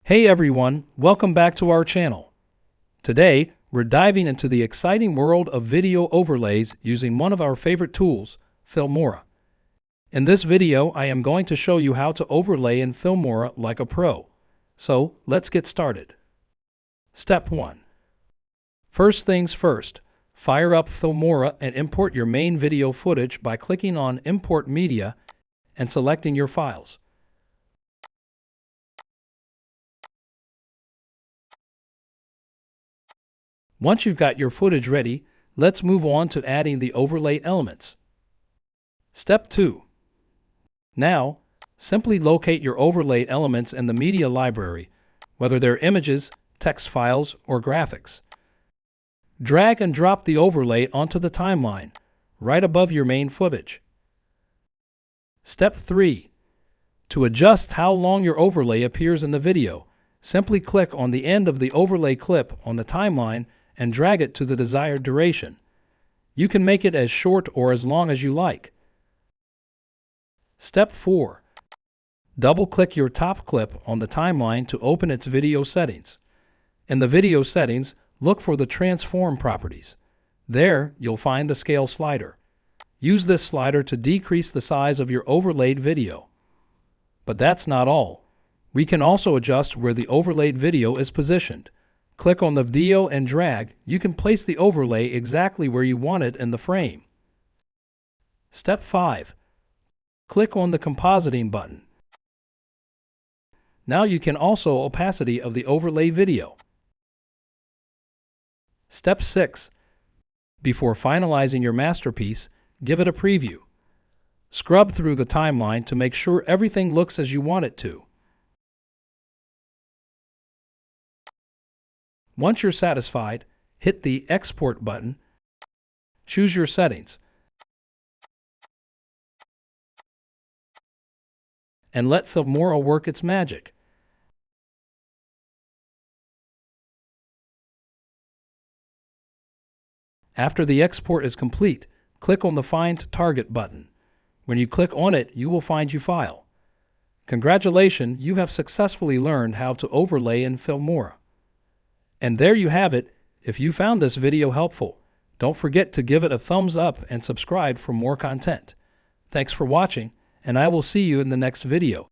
Hey everyone, welcome back to our channel. Today, we're diving into the exciting world of video overlays using one of our favorite tools, Filmora. In this video, I am going to show you how to overlay in Filmora like a pro. So, let's get started. Step 1. First things first, fire up Filmora and import your main video footage by clicking on Import Media and selecting your files. Once you've got your footage ready, let's move on to adding the overlay elements. Step 2. Now, simply locate your overlay elements in the media library, whether they're images, text files, or graphics. Drag and drop the overlay onto the timeline, right above your main footage. Step 3. To adjust how long your overlay appears in the video, simply click on the end of the overlay clip on the timeline and drag it to the desired duration. You can make it as short or as long as you like. Step 4. Double-click your top clip on the timeline to open its video settings. In the video settings, look for the transform properties. There, you'll find the scale slider. Use this slider to decrease the size of your overlaid video. But that's not all. We can also adjust where the overlaid video is positioned. Click on the video and drag. You can place the overlay exactly where you want it in the frame. Step 5. Click on the compositing button. Now you can also opacity of the overlay video. Step 6. Before finalizing your masterpiece, give it a preview. Scrub through the timeline to make sure everything looks as you want it to. Once you're satisfied, hit the Export button, choose your settings, and let Filmora work its magic. After the export is complete, click on the Find Target button. When you click on it, you will find your file. Congratulations, you have successfully learned how to overlay in Filmora. And there you have it. If you found this video helpful, don't forget to give it a thumbs up and subscribe for more content. Thanks for watching, and I will see you in the next video.